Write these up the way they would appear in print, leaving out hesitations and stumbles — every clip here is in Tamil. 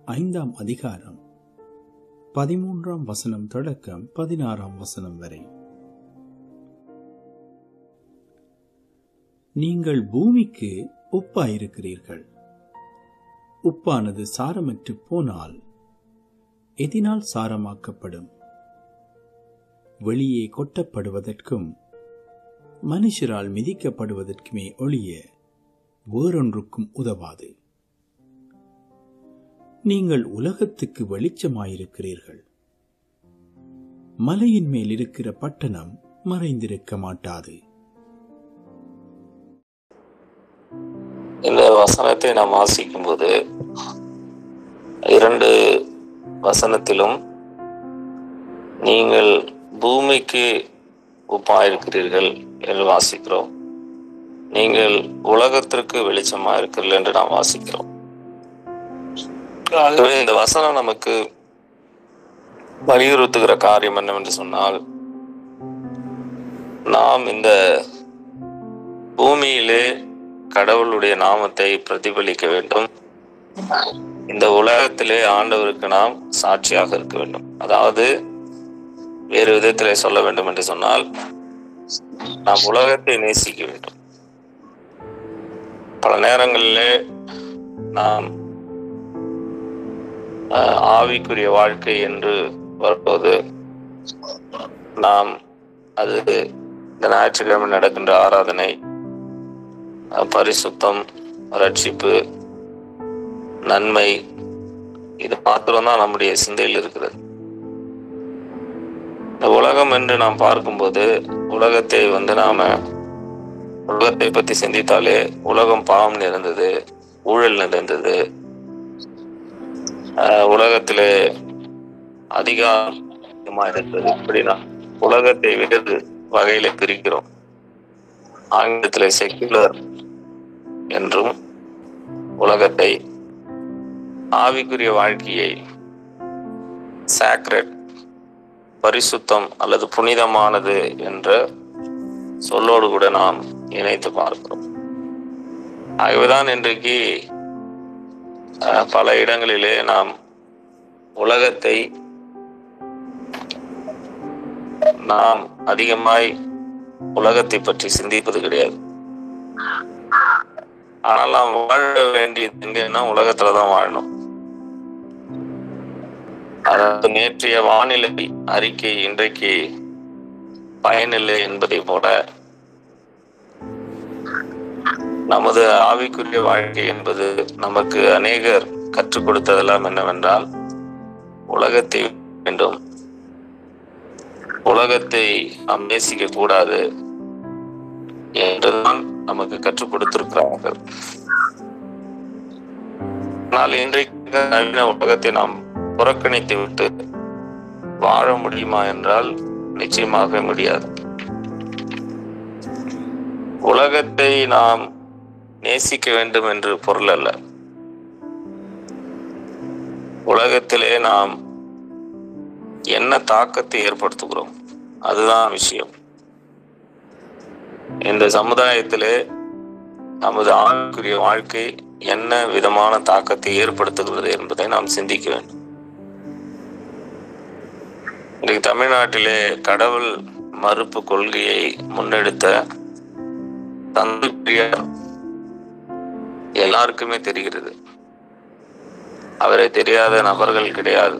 5ஆம் அதிகாரம் 13ஆம் வசனம் தொடக்கம் 16ஆம் வசனம் வரை. நீங்கள் பூமிக்கு உப்பாயிருக்கிறீர்கள். உப்பானது சாரமற்று போனால் எதினால் சாரமாக்கப்படும்? வெளியே கொட்டப்படுவதற்கும் மனுஷரால் மிதிக்கப்படுவதற்குமே ஒழிய வேறொன்றுக்கும் உதவாது. நீங்கள் உலகத்துக்கு வெளிச்சமாயிருக்கிறீர்கள். மலையின் மேல் இருக்கிற பட்டணம் மறைந்திருக்க மாட்டாது. இந்த வசனத்தை நாம் வாசிக்கும் போது 2 வசனத்திலும் நீங்கள் பூமிக்கு உப்பாயிருக்கிறீர்கள் என்று வாசிக்கிறோம். நீங்கள் உலகத்திற்கு வெளிச்சமா இருக்கிறீர்கள் என்று நாம் வாசிக்கிறோம். ஆகவே இந்த வசனம் நமக்கு வலியுறுத்துகிற காரியம் என்னவென்று சொன்னால், நாம் இந்த பூமியிலே கடவுளுடைய நாமத்தை பிரதிபலிக்க வேண்டும். இந்த உலகத்திலே ஆண்டவருக்கு நாம் சாட்சியாக இருக்க வேண்டும். அதாவது வேறு விதத்திலே சொல்ல வேண்டும் என்று சொன்னால், நாம் உலகத்தை நேசிக்க வேண்டும். பல நேரங்களிலே நாம் ஆவிக்குரிய வாழ்க்கை என்று வரும்போது நாம் அது இந்த ஞாயிற்றுக்கிழமை நடக்கின்ற ஆராதனை, பரிசுத்தம், ரட்சிப்பு, நன்மை, இது மாத்திரம்தான் நம்முடைய சிந்தையில் இருக்கிறது. இந்த உலகம் என்று நாம் பார்க்கும்போது உலகத்தை உலகத்தை பற்றி சிந்தித்தாலே உலகம் பாவம் நிறைந்தது, ஊழல் நிறைந்தது, உலகத்திலே அதிகாரமா இருக்கிறது. இப்படி நாம் உலகத்தை வேறு வகையில பிரிக்கிறோம். ஆங்கிலத்திலே செக்குலர் என்றும் உலகத்தை, ஆவிக்குரிய வாழ்க்கையை சாக்ரெட், பரிசுத்தம் அல்லது புனிதமானது என்ற சொல்லோடு கூட நாம் இணைத்து பார்க்கிறோம். ஆகவேதான் இன்றைக்கு பல இடங்களிலே நாம் உலகத்தை நாம் அதிகமாய் உலகத்தை பற்றி சிந்திப்பது கிடையாது. ஆனால் நாம் வாழ வேண்டியது எங்கன்னா உலகத்துலதான் வாழணும். அதாவது நேற்றைய வானிலை அறிக்கை இன்றைக்கு பயனில்லை என்பதை போல நமது ஆவிக்குரிய வாழ்க்கை என்பது நமக்கு அநேகர் கற்றுக் கொடுத்ததெல்லாம் என்னவென்றால், உலகத்தை வேண்டும், உலகத்தை நாம் நேசிக்க கூடாது என்றுதான் நமக்கு கற்றுக் கொடுத்திருக்கிறார்கள். ஆனால் இன்றைக்கு நவீன உலகத்தை நாம் புறக்கணித்து விட்டு வாழ முடியுமா என்றால் நிச்சயமாக முடியாது. உலகத்தை நாம் நேசிக்க வேண்டும் என்று பொருள் அல்ல. உலகத்திலே நாம் என்ன தாக்கத்தை ஏற்படுத்துகிறோம் அதுதான் விஷயம். இந்த சமுதாயத்திலே நமது ஆவிக்குரிய வாழ்க்கை என்ன விதமான தாக்கத்தை ஏற்படுத்துகிறது என்பதை நாம் சிந்திக்க வேண்டும். இன்றைக்கு தமிழ்நாட்டிலே கடவுள் மறுப்பு கொள்கையை முன்னெடுத்த தந்தை பெரியார் எல்லாருக்குமே தெரிகிறது. அவரை தெரியாத நபர்கள் கிடையாது.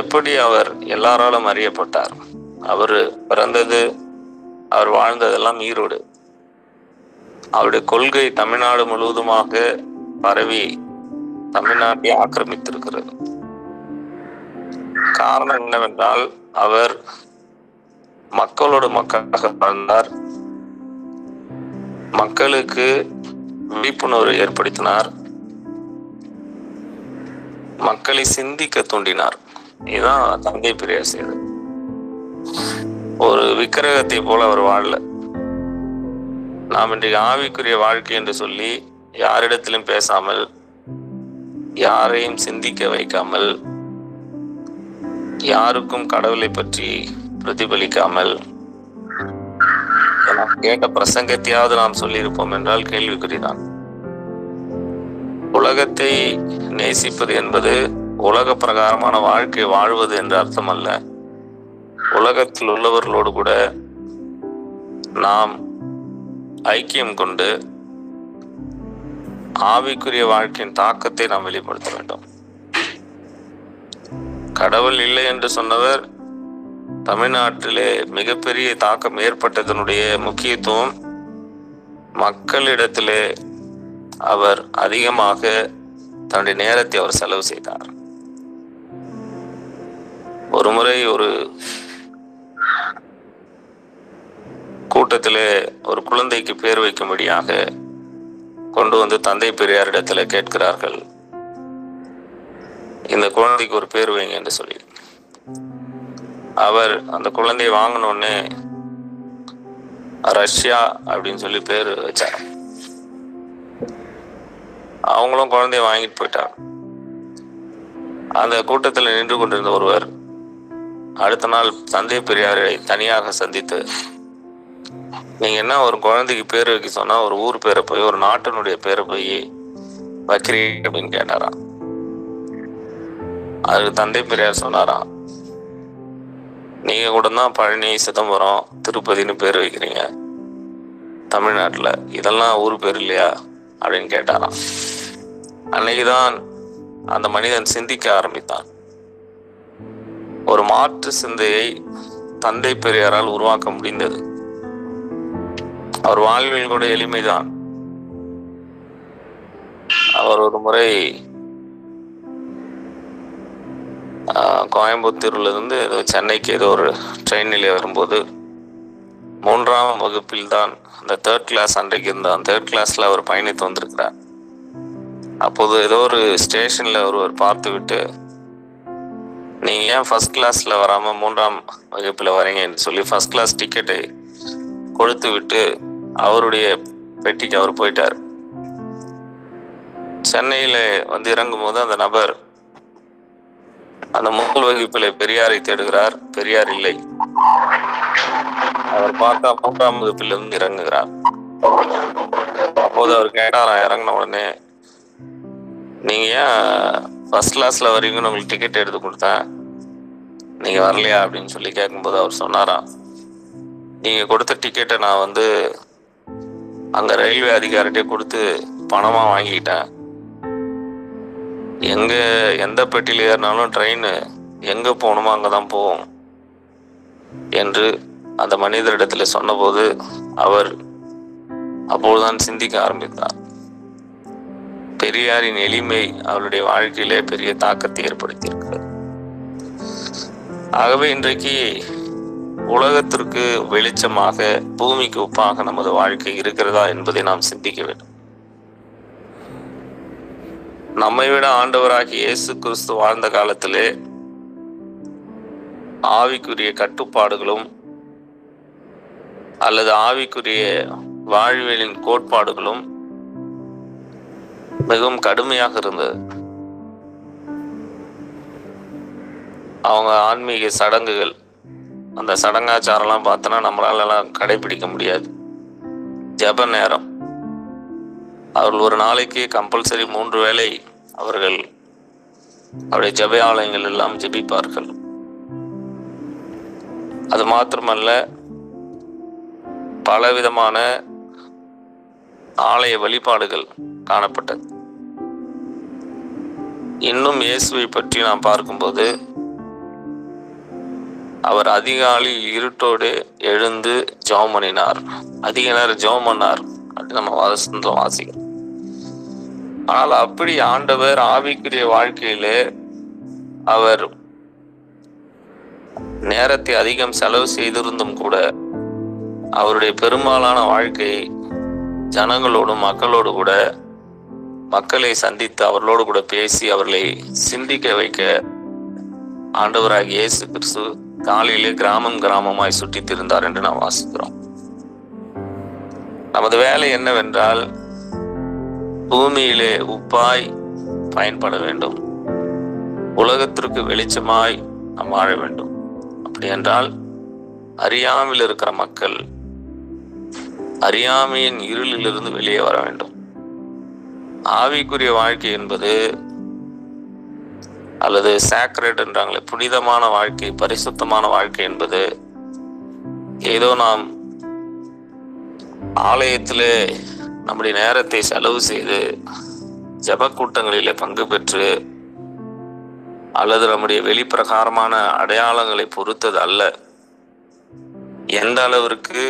எப்படி அவர் எல்லாராலும் அறியப்பட்டார்? அவர் பிறந்தது, அவர் வாழ்ந்ததெல்லாம் ஈரோடு. அவருடைய கொள்கை தமிழ்நாடு முழுவதுமாக பரவி தமிழ்நாட்டை ஆக்கிரமித்திருக்கிறது. காரணம் என்னவென்றால், அவர் மக்களோடு மக்களாக வாழ்ந்தார், மக்களுக்கு விழிப்புணர்வு ஏற்படுத்தினார், மக்களை சிந்திக்க தூண்டினார். இதுதான் தந்தை பெரியார் செய்தது. ஒரு விக்கிரகத்தை போல அவர் வாழல. நாம் இன்றைக்கு ஆவிக்குரிய வாழ்க்கை என்று சொல்லி யாரிடத்திலும் பேசாமல், யாரையும் சிந்திக்க வைக்காமல், யாருக்கும் கடவுளை பற்றி பிரதிபலிக்காமல், கேட்ட பிரசங்கத்தையாவது நாம் சொல்லியிருப்போம் என்றால் கேள்விக்குறிதான். உலகத்தை நேசிப்பது என்பது உலக பிரகாரமான வாழ்க்கை வாழ்வது என்ற அர்த்தம் அல்ல. உலகத்தில் உள்ளவர்களோடு கூட நாம் ஐக்கியம் கொண்டு ஆவிக்குரிய வாழ்க்கையின் தாக்கத்தை நாம் வெளிப்படுத்த வேண்டும். கடவுள் இல்லை என்று சொன்னவர் தமிழ்நாட்டிலே மிகப்பெரிய தாக்கம் ஏற்பட்டதனுடைய முக்கியத்துவம் மக்களிடத்திலே அவர் அதிகமாக தன்னுடைய நேரத்தை அவர் செலவு செய்தார். ஒரு முறை ஒரு கூட்டத்திலே ஒரு குழந்தைக்கு பேர் வைக்கும்படியாக கொண்டு வந்து தந்தை பெரியாரிடத்துல கேட்கிறார்கள், இந்த குழந்தைக்கு ஒரு பேர் வைங்க என்று சொல்லி. அவர் அந்த குழந்தையை வாங்கினோடனே ரஷ்யா அப்படின்னு சொல்லி பேர் வச்சார். அவங்களும் குழந்தைய வாங்கிட்டு போயிட்டாங்க. அந்த கூட்டத்தில் நின்று கொண்டிருந்த ஒருவர் அடுத்த நாள் தந்தை பெரியாரை தனியாக சந்தித்து, நீங்க என்ன ஒரு குழந்தைக்கு பேர் வைக்க சொன்னா ஒரு ஊர் பேரை போய் ஒரு நாட்டினுடைய பேரை போய் வைக்கிறீங்க அப்படின்னு கேட்டாராம். அதுக்கு தந்தை பெரியார் சொன்னாராம், நீங்க கூட தான் பழனி, சிதம்பரம், திருப்பதினு பேர் வைக்கிறீங்க தமிழ்நாட்டுல, இதெல்லாம் ஊர் பேர் இல்லையா அப்படின்னு கேட்டாராம். அன்னைக்குதான் அந்த மனிதன் சிந்திக்க ஆரம்பித்தான். ஒரு மாற்று சிந்தையை தந்தை பெரியாரால் உருவாக்க முடிந்தது. அவர் வாழ்வில் கூட எளிமைதான். அவர் ஒரு முறை கோயம்புத்தூர்ல இருந்து சென்னைக்கு ஏதோ ஒரு ட்ரெயினில் வரும்போது 3ஆம் வகுப்பில் தான் அந்த 3rd கிளாஸ் அன்றைக்கு இருந்தான். 3rd கிளாஸ்ல அவர் பயணித்து வந்திருக்கிறார். அப்போது ஏதோ ஒரு ஸ்டேஷன்ல ஒருவர் பார்த்து விட்டு, நீங்க ஏன் 1st கிளாஸ்ல வராம 3ஆம் வகுப்புல வரீங்கன்னு சொல்லி 1st கிளாஸ் டிக்கெட்டை கொடுத்து விட்டு அவருடைய பெட்டிக்கு அவர் போயிட்டார். சென்னையில வந்து இறங்கும் போது அந்த நபர் அந்த 3 வகுப்பில பெரியாரை தேடுகிறார். பெரியார் இல்லை. அவர் பார்த்தா 3ஆம் வகுப்பில இருந்து இறங்குகிறார். அப்போது அவர் கேட்டாராம் இறங்கின உடனே, நீங்க ஏன் 1st கிளாஸ்ல வரீங்கன்னு உங்களுக்கு டிக்கெட் எடுத்து கொடுத்தேன், நீங்க வரலையா அப்படின்னு சொல்லி கேட்கும்போது அவர் சொன்னாராம், நீங்க கொடுத்த டிக்கெட்டை நான் வந்து அங்க ரயில்வே அதிகாரிகிட்டே கொடுத்து பணமா வாங்கிக்கிட்டேன். எந்த பெட்டியில ஏறினாலும் ட்ரெயின் எங்க போகணுமோ அங்கதான் போவோம் என்று அந்த மனிதரிடத்துல சொன்னபோது அவர் அப்போதுதான் சிந்திக்க ஆரம்பித்தார். பெரியாரின் எளிமை அவருடைய வாழ்க்கையிலே பெரிய தாக்கத்தை ஏற்படுத்தியிருக்கிறது. ஆகவே இன்றைக்கு உலகத்திற்கு வெளிச்சமாக, பூமிக்கு உப்பாக நமது வாழ்க்கை இருக்கிறதா என்பதை நாம் சிந்திக்க வேண்டும். நம்மை விட ஆண்டவராகிய இயேசு கிறிஸ்து வாழ்ந்த காலத்திலே ஆவிக்குரிய கட்டுப்பாடுகளும் அல்லது ஆவிக்குரிய வாழ்வியலின் கோட்பாடுகளும் மிகவும் கடுமையாக இருந்தது. அவங்க ஆன்மீக சடங்குகள், அந்த சடங்காச்சாரம்லாம் பார்த்தோன்னா நம்மளாலலாம் கடைபிடிக்க முடியாது. ஜெப நேரம், அவர்கள் ஒரு நாளைக்கு கம்பல்சரி 3 வேளை அவர்கள் அவருடைய ஜெப ஆலயங்கள் எல்லாம் ஜெபிப்பார்கள். அது மாத்திரமல்ல, பலவிதமான ஆலய வழிபாடுகள் காணப்பட்டது. இன்னும் இயேசுவை பற்றி நாம் பார்க்கும்போது, அவர் அதிகாலையில் இருட்டோடு எழுந்து ஜெபம் பண்ணினார், அதிக நேரம் ஜெபம் பண்ணார் அப்படின்னு நம்ம வாசிக்கிறோம். ஆனால் அப்படி ஆண்டவர் ஆவிக்குரிய வாழ்க்கையிலே அவர் நேரத்தை அதிகம் செலவு செய்திருந்தும் கூட அவருடைய பெரும்பாலான வாழ்க்கை ஜனங்களோடும் மக்களோடு கூட, மக்களை சந்தித்து அவர்களோடு கூட பேசி அவர்களை சிந்திக்க வைக்க ஆண்டவராகிய இயேசு கிறிஸ்து காலையிலே கிராமமாய் சுற்றித் திரிந்தார் என்று நாம் வாசிக்கிறோம். நமது வேலை என்னவென்றால், பூமியிலே உப்பாய் பயன்பட வேண்டும், உலகத்திற்கு வெளிச்சமாய் நாம் வாழ வேண்டும். அப்படி என்றால் அறியாமையில் இருக்கிற மக்கள் அறியாமையின் இருளிலிருந்து வெளியே வர வேண்டும். ஆவிக்குரிய வாழ்க்கை என்பது, அல்லது சாக்ரெட் என்றாங்களே, புனிதமான வாழ்க்கை, பரிசுத்தமான வாழ்க்கை என்பது ஏதோ நாம் ஆலயத்திலே நம்முடைய நேரத்தை செலவு செய்து ஜப கூட்டங்களிலே பங்கு பெற்று அல்லது நம்முடைய வெளிப்பிரகாரமான அடையாளங்களை பொறுத்தது அல்ல. எந்த அளவிற்கு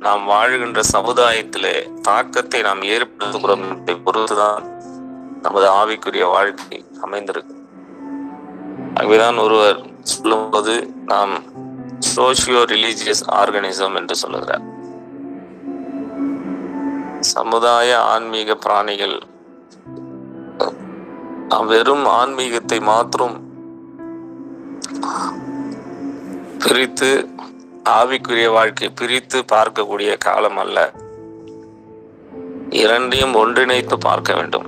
நாம் வாழ்கின்ற சமுதாயத்திலே தாக்கத்தை நாம் ஏற்படுத்துகிறோம் என்பதை பொறுத்துதான் நமது ஆவிக்குரிய வாழ்க்கை அமைந்திருக்கு. ஆகவேதான் ஒருவர் சொல்லும்போது நாம் சோசியோ ரிலீஜியஸ் ஆர்கனிசம் என்று சொல்லுகிறார். சமுதாய ஆன்மீக பிராணிகள். நாம் வெறும் ஆன்மீகத்தை மாத்திரம் பிரித்து, ஆவிக்குரிய வாழ்க்கை பிரித்து பார்க்கக்கூடிய காலம் அல்ல. இரண்டையும் ஒன்றிணைத்து பார்க்க வேண்டும்.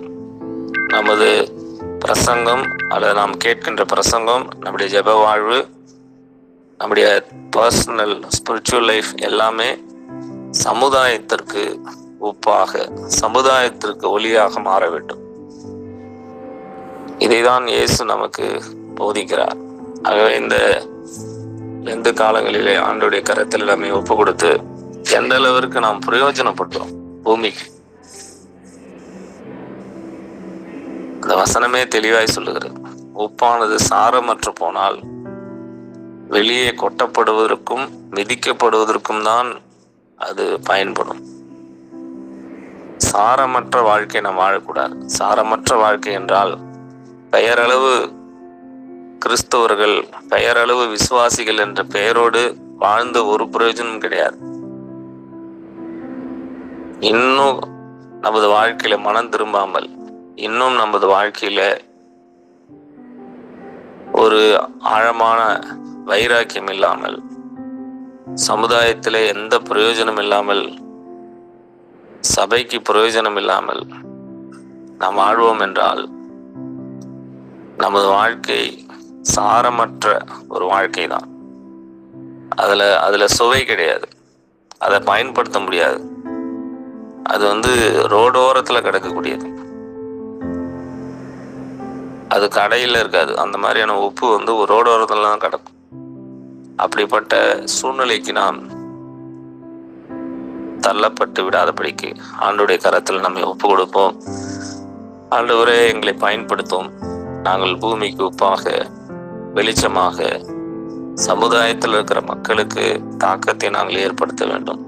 நமது பிரசங்கம் அல்லது நாம் கேட்கின்ற பிரசங்கம், நம்முடைய ஜெப வாழ்வு, நம்முடைய பர்சனல் ஸ்பிரிச்சுவல் லைஃப் எல்லாமே சமுதாயத்திற்கு உப்பாக, சமுதாயத்திற்கு ஒளியாக மாற வேண்டும். இதைதான் இயேசு நமக்கு போதிக்கிறார். ஆகவே இந்த காலங்களிலே ஆண்டவருடைய கரத்தில் நம்மை ஒப்பு கொடுத்து எந்த அளவிற்கு நாம் பிரயோஜனப்பட்டோம் பூமிக்கு, அந்த வசனமே தெளிவாய் சொல்லுகிறது. உப்பானது சாரமற்று போனால் வெளியே கொட்டப்படுவதற்கும் மிதிக்கப்படுவதற்கும் தான் அது பயன்படும். சாரமற்ற வாழ்க்கை நாம் வாழக்கூடாது. சாரமற்ற வாழ்க்கை என்றால் பெயரளவு கிறிஸ்தவர்கள், பெயரளவு விசுவாசிகள் என்ற பெயரோடு வாழ்ந்த ஒரு பிரயோஜனம் கிடையாது. இன்னும் நமது வாழ்க்கையில மனம் திரும்பாமல், இன்னும் நமது வாழ்க்கையில ஒரு ஆழமான வைராக்கியம் இல்லாமல், சமுதாயத்திலே எந்த பிரயோஜனம் இல்லாமல், சபைக்கு பிரயோஜனம் இல்லாமல் நாம் வாழ்வோம் என்றால் நமது வாழ்க்கை சாரமற்ற ஒரு வாழ்க்கை தான். அதுல சுவை கிடையாது, அதை பயன்படுத்த முடியாது. அது ரோடோரத்துல கிடக்கக்கூடியது, அது கடையில இருக்காது. அந்த மாதிரியான உப்பு ரோடோரத்துல தான் கிடக்கும். அப்படிப்பட்ட சூழ்நிலைக்கு நாம் தள்ளப்பட்டு விடாதபடிக்கு ஆண்டவருடைய கரத்தில் நம்மை ஒப்பு கொடுப்போம். ஆண்டவரே, எங்களை பயன்படுத்தும். நாங்கள் பூமிக்கு உப்பாக, வெளிச்சமாக, சமுதாயத்தில் இருக்கிற மக்களுக்கு தாக்கத்தை நாங்கள் ஏற்படுத்த வேண்டும்.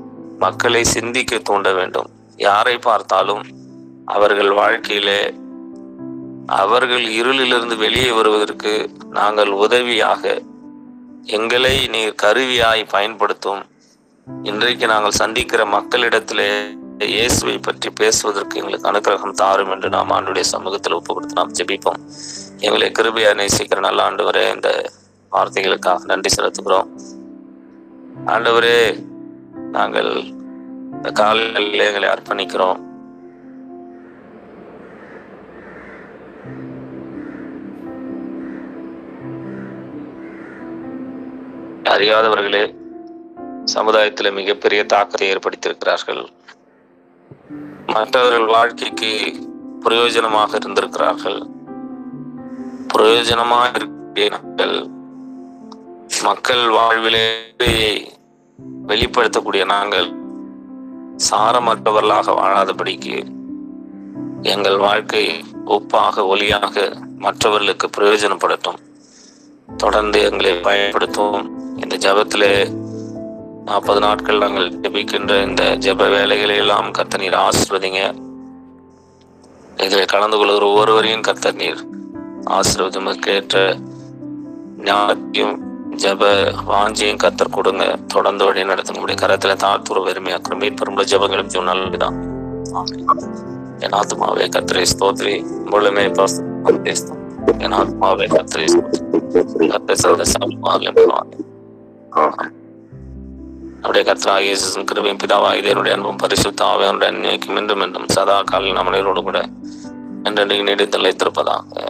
மக்களை சிந்திக்க தூண்ட வேண்டும். யாரை பார்த்தாலும் அவர்கள் வாழ்க்கையிலே அவர்கள் இருளிலிருந்து வெளியே வருவதற்கு நாங்கள் உதவியாக, எங்களை நீர் கருவியாய் பயன்படுத்தும். இன்றைக்கு நாங்கள் சந்திக்கிற மக்களிடத்திலே இயேசுவை பற்றி பேசுவதற்கு எங்களுக்கு அனுக்கிரகம் தாரும் என்று நாம் ஆண்டுடைய சமூகத்தில் ஒப்பு கொடுத்து நாம் ஜெபிப்போம். எங்களை கிருபையா நேசிக்கிற நல்ல ஆண்டவரே, இந்த வார்த்தைகளுக்காக நன்றி செலுத்துகிறோம். ஆண்டவரே, நாங்கள் இந்த காலையில் எங்களை அர்ப்பணிக்கிறோம். அறியாதவர்களே சமுதாயத்தில் மிகப்பெரிய தாக்கத்தை ஏற்படுத்தியிருக்கிறார்கள். மற்றவர்கள் வாழ்க்கைக்கு பிரயோஜனமாக இருந்திருக்கிறார்கள். பிரயோஜனமாக இருக்கிற மக்கள் வாழ்விலே வெளிப்படுத்தக்கூடிய நாங்கள் சாரமற்றவர்களாக வாழாதபடிக்கு எங்கள் வாழ்க்கை உப்பாக, ஒளியாக மற்றவர்களுக்கு பிரயோஜனப்படட்டும். தொடர்ந்து எங்களை பயன்படுத்தும். இந்த ஜபத்திலே 40 நாட்கள் நாங்கள் ஜெபிக்கின்ற இந்த ஜெப வேலைகளை எல்லாம் கர்த்தர் நீர் ஆசீர்வதிங்க. இதில் கலந்து கொள்கிற ஒவ்வொருவரையும் கர்த்தர் நீர் ஆசீர்வதிங்க. கேட்ட ஞானத்தையும் ஜப வாஞ்சியும் கர்த்தர் கொடுங்க. தொடர்ந்து வழி நடத்த முடியும். கரத்துல தாழ்த்துற வெறுமையாக்குற மீட்பெரும்புல ஜபங்களும் நல்லதுதான். என் ஆத்மாவே கர்த்தரை ஸ்தோத்திரி, முழுமே என் ஆத்மாவே கர்த்தரை நம்முடைய கர்த்தராகிய இயேசுவின் கிருபையும் பிதாவாகிய தேவனுடைய அன்பும் பரிசுத்த ஆவியானவருடைய அன்பியும் என்றும் என்றும் சதா காலம் நம்மளோடு கூட என்றென்றைக்கு நீடித்து நிலைத்திருப்பதாக.